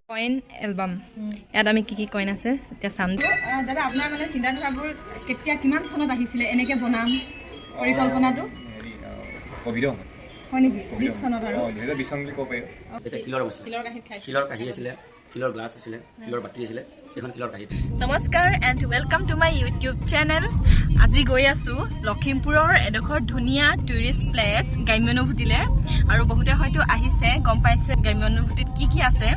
Coin album ইয়াত আমি কি কইন আছে এতিয়া চাম দাদা আপোনাৰ মানে চিন্তাধাৰাবোৰ কেতিয়া কিমান চনত আহিছিলে এনেকৈ বনাম পৰিকল্পনাটো কোভিড হয় নেকি 20 চনত আৰু 2020 চন বুলি ক'ব পাৰি এটা শিলৰ কাঁহী আছিলে শিলৰ গ্লাছ আছিলে শিলৰ বাতি আছিলে এখন শিলৰ কাঁহী নমস্কাৰ and welcome to my YouTube channel আজি গৈ আছোঁ লখিমপুৰৰ এডোখৰ ধুনীয়া টুৰিষ্ট প্লেচ গ্ৰাম্যানুভূতিলৈ আৰু বহুতে হয়তো আহিছে গম পাইছে গ্ৰাম্যানুভূতিত কি আছে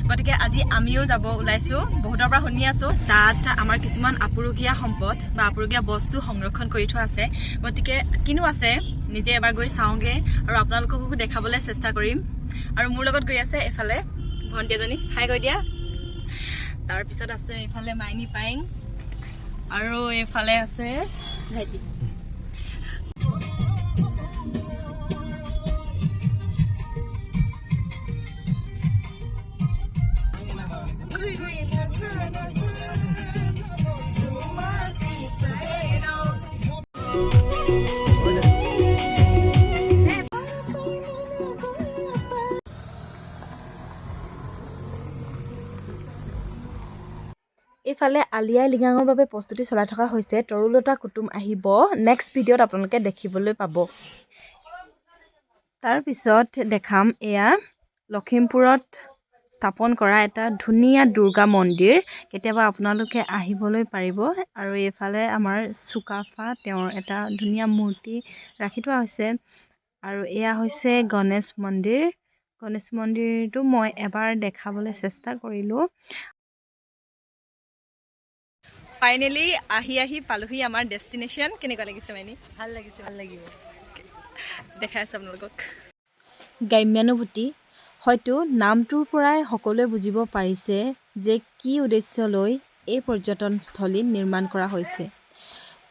গতিকে আজি আমিও যাব ওলাইছোঁ বহুতৰ পৰা শুনি আছোঁ তাত আমাৰ কিছুমান আপুৰুগীয়া সম্পদ বা আপুৰুগীয়া বস্তু সংৰক্ষণ কৰি থোৱা আছে গতিকে কিনো আছে নিজে এবাৰ গৈ চাওঁগৈ আৰু আপোনালোককো দেখাবলৈ চেষ্টা কৰিম আৰু মোৰ লগত গৈ আছে এফালে ভণ্টি এজনী হাই কৈ দিয়া তাৰপিছত আছে এইফালে মাইনী পাইং আৰু এইফালে আছে ভাইটি এইফালে আলি আই লৃগাঙৰ বাবে প্ৰস্তুতি চলাই থকা হৈছে তৰুলতা কুটুম আহিব নেক্সট ভিডিঅ'ত আপোনালোকে দেখিবলৈ পাব তাৰপিছত দেখাম এয়া লখিমপুৰত স্থাপন কৰা এটা ধুনীয়া দুৰ্গা মন্দিৰ কেতিয়াবা আপোনালোকে আহিবলৈ পাৰিব আৰু এইফালে আমাৰ চুকাফা তেওঁৰ এটা ধুনীয়া মূৰ্তি ৰাখি থোৱা হৈছে আৰু এয়া হৈছে গণেশ মন্দিৰটো মই এবাৰ দেখাবলৈ চেষ্টা কৰিলোঁ ফাইনেলি আহি পালোহি আমাৰ ডেষ্টিনেশ্যন কেনেকুৱা লাগিছে মাইনী ভাল লাগিব দেখাই আছোঁ আপোনালোকক গ্ৰাম্যানুভূতি হয়তো নামটোৰ পৰাই সকলোৱে বুজিব পাৰিছে যে কি উদ্দেশ্য লৈ এই পৰ্যটনস্থলী নিৰ্মাণ কৰা হৈছে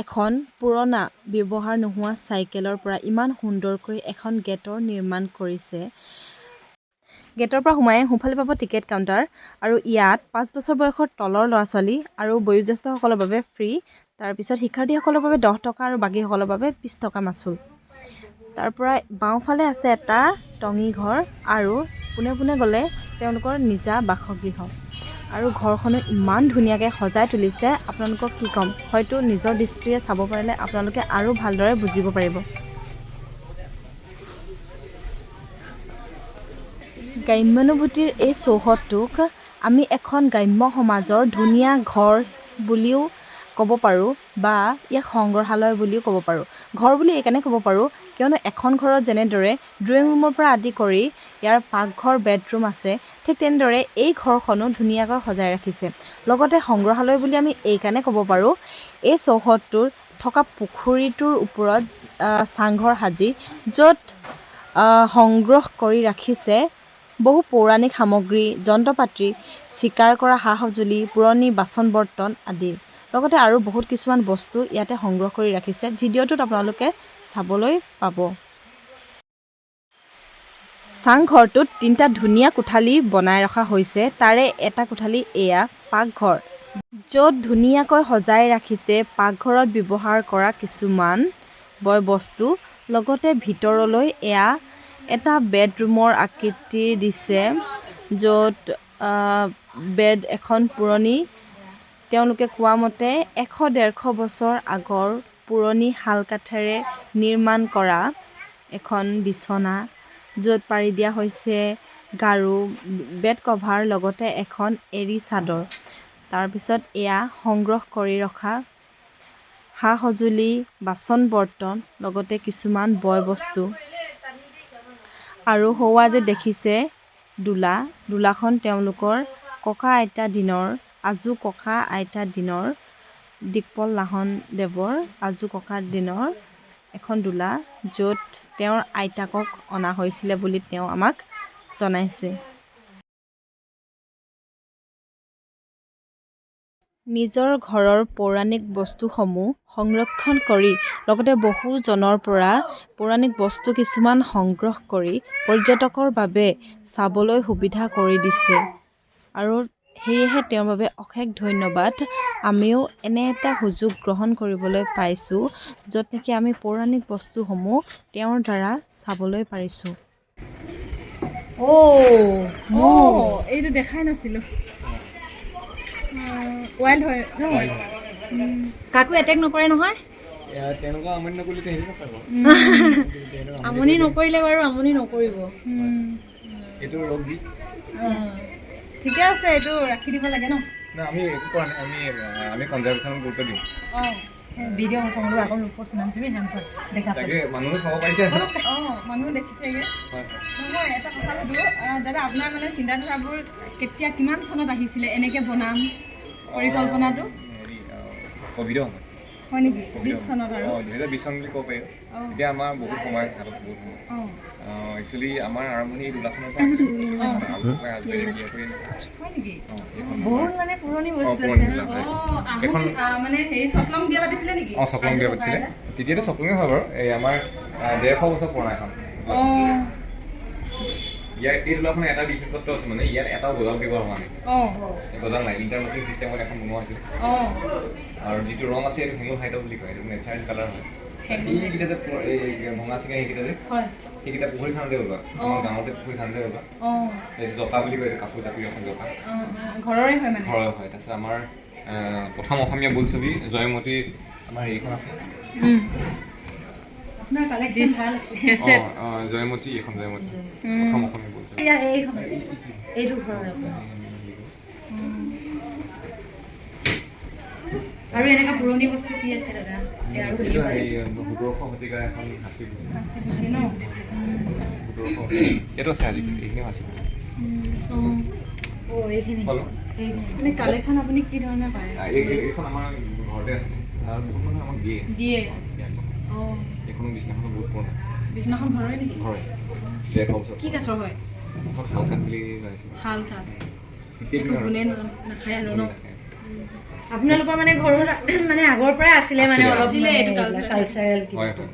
এখন পুৰণা ব্যৱহাৰ নোহোৱা চাইকেলৰ পৰা ইমান সুন্দৰকৈ এখন গেটৰ নিৰ্মাণ কৰিছে গেটৰ পৰা সোমাই সোঁফালে পাব টিকেট কাউণ্টাৰ আৰু ইয়াত 5 বছৰ বয়সৰ তলৰ ল'ৰা ছোৱালী আৰু বয়োজ্যেষ্ঠসকলৰ বাবে ফ্ৰী তাৰপিছত শিক্ষাৰ্থীসকলৰ বাবে 10 টকা আৰু বাকীসকলৰ বাবে 20 টকা মাচুল তাৰ পৰা বাওঁফালে আছে এটা টঙি ঘৰ আৰু পোনে গ'লে তেওঁলোকৰ নিজা বাসগৃহ আৰু ঘৰখনো ইমান ধুনীয়াকৈ সজাই তুলিছে আপোনালোকক কি ক'ম হয়তো নিজৰ দৃষ্টিৰে চাব পাৰিলে আপোনালোকে আৰু ভালদৰে বুজিব পাৰিব গ্ৰাম্যানুভূতিৰ এই চৌহদটোক আমি এখন গ্ৰাম্য সমাজৰ ধুনীয়া ঘৰ বুলিও ক'ব পাৰোঁ বা ইয়াক সংগ্ৰহালয় বুলিও ক'ব পাৰোঁ ঘৰ বুলি এইকাৰণে ক'ব পাৰোঁ কিয়নো এখন ঘৰত যেনেদৰে ড্ৰয়িং ৰুমৰ পৰা আদি কৰি ইয়াৰ পাকঘৰ বেডৰুম আছে ঠিক তেনেদৰে এই ঘৰখনো ধুনীয়াকৈ সজাই ৰাখিছে লগতে সংগ্ৰহালয় বুলি আমি এইকাৰণে ক'ব পাৰোঁ এই চৌহদটোৰ থকা পুখুৰীটোৰ ওপৰত চাংঘৰ সাজি য'ত সংগ্ৰহ কৰি ৰাখিছে বহু পৌৰাণিক সামগ্ৰী যন্ত্ৰপাতি চিকাৰ কৰা সা সঁজুলি পুৰণি বাচন বৰ্তন আদি লগতে আৰু বহুত কিছুমান বস্তু ইয়াতে সংগ্ৰহ কৰি ৰাখিছে ভিডিঅ'টোত আপোনালোকে চাবলৈ পাব চাংঘৰটোত 3টা ধুনীয়া কোঠালি বনাই ৰখা হৈছে তাৰে এটা কোঠালি এয়া পাকঘৰ য'ত ধুনীয়াকৈ সজাই ৰাখিছে পাকঘৰত ব্যৱহাৰ কৰা কিছুমান বয় বস্তু লগতে ভিতৰলৈ এয়া এটা বেডৰুমৰ আকৃতি দিছে য'ত বেড এখন পুৰণি তেওঁলোকে কোৱা মতে 100-150 বছৰ আগৰ পুৰণি শাল কাঠেৰে নিৰ্মাণ কৰা এখন বিচনা য'ত পাৰি দিয়া হৈছে গাৰু বেড কভাৰ লগতে এখন এৰী চাদৰ তাৰপিছত এয়া সংগ্ৰহ কৰি ৰখা সা সঁজুলি বাচন বৰ্তন লগতে কিছুমান বয় বস্তু আৰু সৌৱা যে দেখিছে দোলাখন তেওঁলোকৰ ককা আইতা দিনৰ দিকপল লাহন দেৱৰ আজু ককা দিনৰ এখন দোলা য'ত তেওঁৰ আইতাকক অনা হৈছিলে বুলি তেওঁ আমাক জনাইছে নিজৰ ঘৰৰ পৌৰাণিক বস্তুসমূহ সংৰক্ষণ কৰি লগতে বহুজনৰ পৰা পৌৰাণিক বস্তু কিছুমান সংগ্ৰহ কৰি পৰ্যটকৰ বাবে চাবলৈ সুবিধা কৰি দিছে আৰু সেয়েহে তেওঁৰ বাবে অশেষ ধন্যবাদ আমিও এনে এটা সুযোগ গ্ৰহণ কৰিবলৈ পাইছোঁ য'ত নেকি আমি পৌৰাণিক বস্তুসমূহ তেওঁৰ দ্বাৰা চাবলৈ পাৰিছোঁ এইটো দেখাই নাছিলোঁ। ৱাইল্ড হয় ন? কাকো এটেক নকৰে নহয়? তেনেকুৱা আমনি নকৰিলে হেৰি নাপাব। আমনি নকৰিলে বাৰু আমনি নকৰিব। এইটো ৰোগ দি ঠিকে আছে, এইটো ৰাখি দিব লাগে ন? না আমি একো কৰা নাই, আমি কনজাৰ্ভেশ্যনত গুৰুত্ব দিওঁ। ভিডিঅ' সকলো আকৌ ৰূপচ নামচিবি নামখন দেখা তাকে মানুহে চাব পাৰিছে। মানুহে দেখিছেগে। হয় নহয়, এটা কথা সুধো দাদা, আপোনাৰ মানে চিন্তাধাৰাবোৰ কেতিয়া কিমান চনত আহিছিলে এনেকৈ বনাম পৰিকল্পনাটো? হেৰি ক'ভিডৰ সময়। হয় নেকি? 20 চনত আৰু 2020 চন বুলি ক'ব পাৰি। এতিয়া আমাৰ বহুত সময় হাতত বহুত সময়। একচুৱেলি আমাৰ আৰম্ভণি এই দোলাখনৰ পৰা আছিলে। হয় নেকি? বহুত মানে পুৰণি বস্তু পুৰণি আছে। দোলা, হয়। এখন মানে হেৰি চকলং বিয়া পাতিছিলে নেকি? চকলং বিয়া পাতিছিলে। তেতিয়াতো চকলঙে হয় বাৰু। এই আমাৰ 150 বছৰ পুৰণা এখন। ইয়াৰ এই দোলাখনৰ এটা বিশেষত্ব আছে, মানে ইয়াত এটাও গজাল ব্যৱহাৰ হোৱা নাই। গজাল নাই, ইণ্টাৰলকিং চিষ্টেমত এখন বনোৱা হৈছিলে। আৰু যিটো ৰং আছে এইটো হেঙুল বুলি কয়, এইটো নেচাৰেল কালাৰ হয়। এইকেইটা যে ভঙা চিঙা সেইকেইটা যে সেইকেইটা পুখুৰী খান্দে ওলোৱা, আমাৰ গাঁৱতে পুখুৰী খান্দে ওলোৱা। এইটো জকা বুলি কয়, কাপোৰ জাপিৰ এখন জকা। ঘৰৰে হয় মানে? ঘৰৰ হয়। তাৰপিছত আমাৰ প্ৰথম অসমীয়া বোলছবি জয়মতী আমাৰ হেৰিখন আছে। আপোনাৰ কালেকশ্যন ভাল আছে। জয়মতী, এখন জয়মতী প্ৰথম অসমীয়া বোলছবি। এইটো ঘৰৰ আৰু এনেকুৱা পুৰণি বস্তু কি আছে দাদা? এইটো 1700 শতিকাৰ এখন হাঁচি পুথি। 1700 এইটো আছে আজিকালি, এইখিনি হাঁচি পুথি। এইখিনি মানে কালেকশ্যন আপুনি কি ধৰণে পায়? এইখন আমাৰ ঘৰতে আছে আৰু বহুত মানুহে আমাক দিয়ে। এইখনো বিছনাখনো বহুত পুৰণা। বিছনাখন ঘৰৰে নেকি? ঘৰে 150 বছৰ। কি কাঠৰ হয়? শাল কাঠ বুলি জানিছিলোঁ। শাল কাঠ। তেতিয়াই কোনে নাখায় আৰু ন? আপোনালোকৰ মানে ঘৰত মানে আগৰ পৰাই আছিলে মানে অলপ আছিলে এইটো কালচাৰেল। হয় হয়।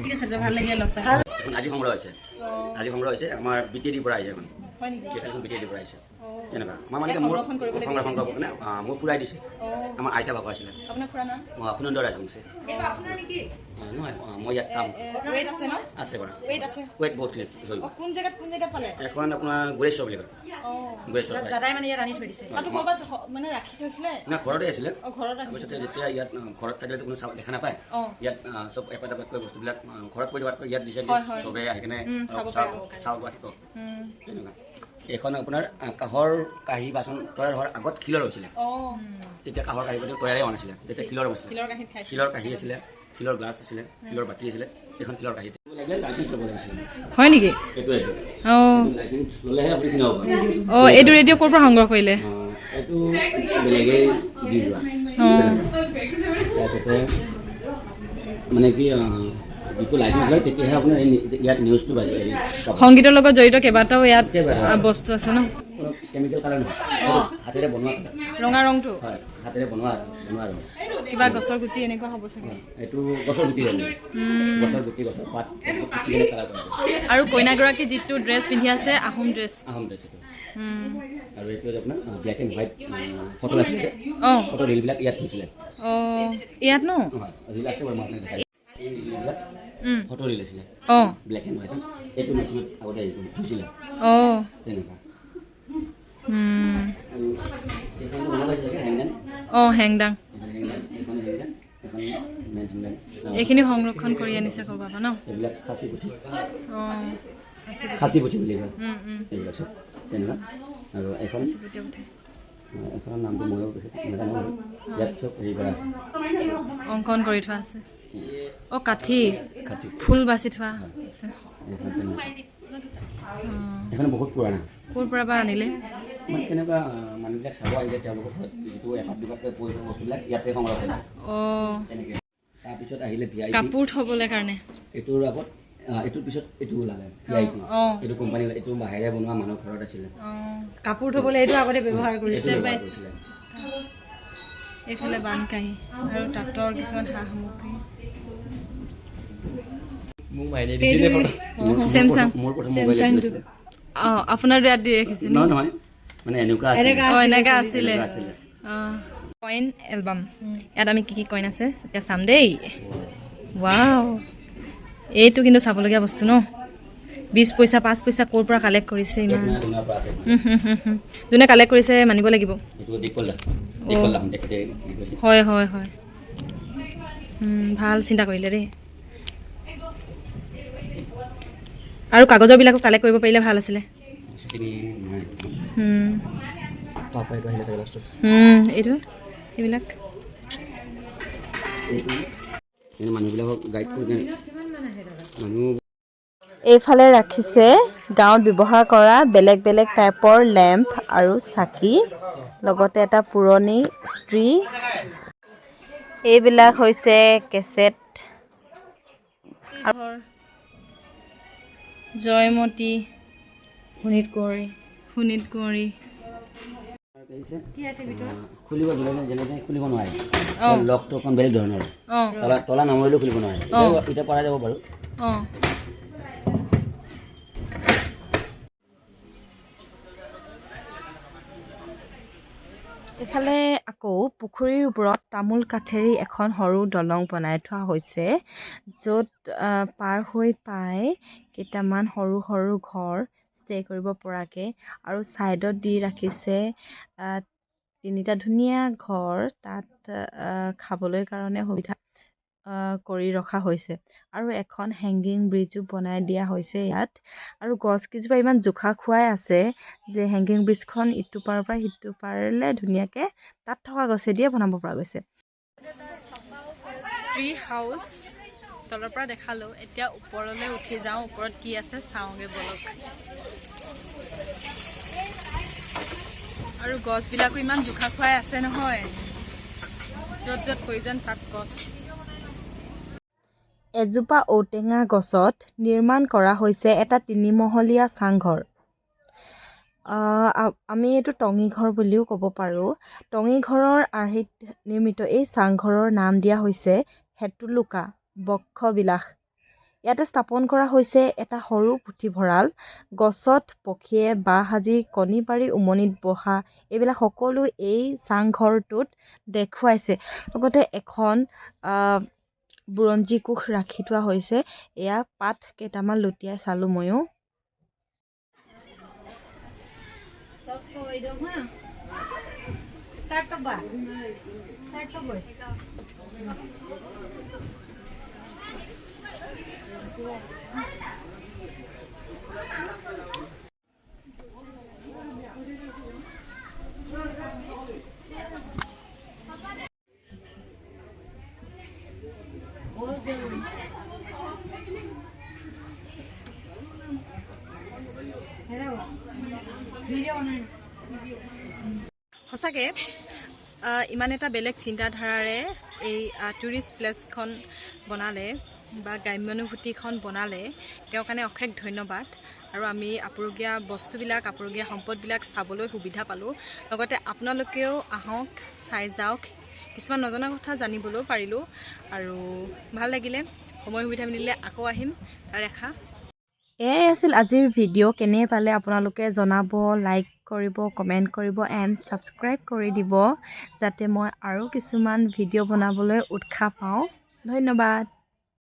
ঠিক আছে, ভাল লাগিলে লগ পাই। এখন আজি সংগ্ৰহ হৈছে। আজি সংগ্ৰহ হৈছে আমাৰ BTD পৰা আহিছে এখন। হয় নেকি? সেইখন BTD পৰা আহিছে। তেনেকুৱা আমাৰ মানে মোৰ সংৰক্ষণ কৰিব মানে মোক ফুৰাই দিছে। আমাৰ আইতা ভাগৰ আছিলে। আপোনাৰ খুৰা নাম? সুনন্দৰ ৰাজবংশী। আপোনাৰ নেকি? নহয়, মই ইয়াত কাম ৱেট আছে ন? আছে বাৰু। ৱেট আছে। ৱেট বহুত খিনি কোন জেগাত পালে? এখন আপোনাৰ গুৰেশ্বৰ বুলি কয়। গুৰেশ্বৰ দাদাই মানে ইয়াত আনি থৈ দিছে। তাতো ক'ৰবাত মানে ৰাখি থৈছিলে? না ঘৰতে আছিলে। ঘৰত তাৰপিছতে যেতিয়া ইয়াত ঘৰত থাকিলে কোনো দেখা নাপায়, ইয়াত চব এপাত এপাতকৈ বস্তুবিলাক ঘৰত পৰি যোৱাতকৈ ইয়াত দিছে, চবে আহি কিনে চাওক বা শিকক। তেনেকুৱা এইখন আপোনাৰ কাঁহৰ কাঁহী বাচন তৈয়াৰ হোৱাৰ আগত শিলৰ হৈছিলে। তেতিয়া কাঁহৰ কাঁহী বাতি তৈয়াৰেই হোৱা নাছিলে, তেতিয়া শিলৰ হৈছিলে। শিলৰ কাঁহী আছিলে, শিলৰ গ্লাছ আছিলে, শিলৰ বাতি আছিলে। এইখন শিলৰ কাঁহী লাইচেঞ্চ ল'ব লাগিছিলে। হয় নেকি? এইটো লাইচেঞ্চ ল'লেহে আপুনি চিনাব পাৰে। এইটো ৰেডিঅ' ক'ৰ পৰা সংগ্ৰহ কৰিলে? এইটো বেলেগেই দি যোৱা। তাৰপিছতে মানে কি যিটো লাইচেঞ্চ লয় তেতিয়াহে আপোনাৰ ইয়াত নিউজটো বাজে। সংগীতৰ লগত জড়িত কেইবাটাও ইয়াত বস্তু আছে ন? কেমিকেল কালাৰ নহয়, হাতেৰে বনোৱা ৰঙা ৰংটো? হয়, হাতেৰে বনোৱা ৰং। কিবা গছৰ গুটি এনেকুৱা হ'ব চাগে? এইটো গছৰ গুটি ৰং, গছৰ গুটি, গছৰ পাত কালাৰ কৰা। আৰু কইনাগৰাকী যিটো ড্ৰেছ পিন্ধি আছে আহোম ড্ৰেছ আহোম ড্ৰেছ এইটো। আৰু এইটো আপোনাৰ ব্লেক এণ্ড হোৱাইট ফটো আছিলে। ফটো ৰিলবিলাক ইয়াত থৈছিলে। ইয়াত ন? ৰিল আছে বাৰু, মই আপোনাক দেখাই এই ৰিলবিলাক ফটো ৰিল আছিলে ব্লেক এণ্ড হোৱাইট। এইটো মেচিনত আগতে থৈছিলে তেনেকুৱা। আৰু এইখন বনাব পাইছে হেংদাং। হেংদাং। এইখিনি সংৰক্ষণ কৰি আনিছে ক'ৰবাৰ পৰা ন? এইবিলাক খাচী পুঠি। খাচী পুঠি বুলি কয় এইবিলাক চব তেনেকুৱা। আৰু এইখনৰ নামটো ময়ো নাজানো। ইয়াত চব হেৰি কৰা আছে, অংকন কৰি থোৱা আছে। কাঠি ফুল বাচি থোৱা আছে। এইখন বহুত পুৰণা। ক'ৰ পৰা বা আনিলে? মানে কেনেকুৱা মানুহবিলাক চাব আহিলে তেওঁলোকৰ ঘৰত যিটো এপাত দুপাতকৈ পৰি থকা বস্তুবিলাক ইয়াতে সংগ্ৰহ কৰিছে তেনেকৈ। তাৰপিছত আহিলে VIP কাপোৰ থ'বলৈ কাৰণে। এইটোৰ আগত এইটোৰ পিছত এইটো ওলালে VIP। এইটো কোম্পানী, এইটো বাহিৰে বনোৱা মানুহ ঘৰত আছিলে। কাপোৰ থ'বলৈ এইটো আগতে ব্যৱহাৰ কৰিছিলে। এইফালে বানকাঁহী আৰু তাঁতৰ কিছুমান সা সামগ্ৰী। চেমচাং। আপোনাৰ ইয়াত দি ৰাখিছে? নহয়, মানে এনেকুৱা এনেকা আছিলে। Coin album. ইয়াত আমি কি কইন আছে এতিয়া চাম দেই। ৱাও, এইটো কিন্তু চাবলগীয়া বস্তু ন? 20 পইচা 5 পইচা ক'ৰ পৰা কালেক্ট কৰিছে ইমান ধুনীয়াৰ পৰা আছে যোনে কালেক্ট কৰিছে মানিব লাগিব এইটো দীপল দাম তেখেতে হয় হয় হয় ভাল চিন্তা কৰিলে দেই আৰু কাগজৰবিলাকো কালেক্ট কৰিব পাৰিলে ভাল আছিলে এইটো এইবিলাক মানুহবিলাকক গাইড কৰি মানুহ এইফালে ৰাখিছে গাঁৱত ব্যৱহাৰ কৰা বেলেগ বেলেগ টাইপৰ লেম্প আৰু চাকি লগতে এটা পুৰণি ইস্ত্ৰি এইবিলাক হৈছে কেছেট জয়মতী শোণিতকুঁৱৰী খুলিব যেনে খুলিব নোৱাৰে লকটো অকণ বেলেগ ধৰণৰ তলা নমৰিলেও খুলিব নোৱাৰে এতিয়া পৰা যাব বাৰু এইফালে আকৌ পুখুৰীৰ ওপৰত তামোল কাঠেৰি এখন সৰু দলং বনাই থোৱা হৈছে য'ত পাৰ হৈ পাই কেইটামান সৰু সৰু ঘৰ ষ্টে কৰিব পৰাকৈ আৰু ছাইডত দি ৰাখিছে 3টা ধুনীয়া ঘৰ তাত খাবলৈ কাৰণে সুবিধা কৰি ৰখা হৈছে আৰু এখন হেংগিং ব্ৰিজো বনাই দিয়া হৈছে ইয়াত আৰু গছকেইজোপা ইমান জোখা খুৱাই আছে যে হেংগিং ব্ৰিজখন ইটো পাৰৰ পৰা সিটো পাৰলৈ ধুনীয়াকৈ তাত থকা গছেদিয়ে বনাব পৰা গৈছে ট্ৰি হাউচ তলৰ পৰা দেখালোঁ এতিয়া ওপৰলৈ উঠি যাওঁ ওপৰত কি আছে চাওঁগৈ বলক আৰু গছবিলাকো ইমান জোখা খুৱাই আছে নহয় য'ত য'ত প্ৰয়োজন তাত গছ এজোপা ঔটেঙা গছত নিৰ্মাণ কৰা হৈছে এটা 3মহলীয়া চাংঘৰ আমি এইটো টঙিঘৰ বুলিও ক'ব পাৰোঁ টঙিঘৰৰ আৰ্হিত নিৰ্মিত এই চাংঘৰৰ নাম দিয়া হৈছে হেটুলুকা বক্ষবিলাস ইয়াতে স্থাপন কৰা হৈছে এটা সৰু পুথিভঁৰাল গছত পক্ষীয়ে বাঁহ সাজি কণী পাৰি উমনিত বহা এইবিলাক সকলো এই চাংঘৰটোত দেখুৱাইছে লগতে এখন বুৰঞ্জী কোষ ৰাখি থোৱা হৈছে এয়া পাত কেইটামান লুটিয়াই চালোঁ ময়ো সঁচাকৈ ইমান এটা বেলেগ চিন্তাধাৰাৰে এই টুৰিষ্ট প্লেচখন বনালে বা গ্ৰাম্যানুভূতিখন বনালে তেওঁৰ কাৰণে অশেষ ধন্যবাদ আৰু আমি আপুৰুগীয়া বস্তুবিলাক আপুৰুগীয়া সম্পদবিলাক চাবলৈ সুবিধা পালোঁ লগতে আপোনালোকেও আহক চাই যাওক কিছুমান নজনা কথা জানিবলৈও পাৰিলোঁ আৰু ভাল লাগিলে সময় সুবিধা মিলিলে আকৌ আহিম তাৰ আশা এয়াই আছিল আজিৰ ভিডিঅ' কেনে পালে আপোনালোকে জনাব লাইক কৰিব কমেণ্ট কৰিব এণ্ড ছাবস্ক্ৰাইব কৰি দিব যাতে মই আৰু কিছুমান ভিডিঅ' বনাবলৈ উৎসাহ পাওঁ ধন্যবাদ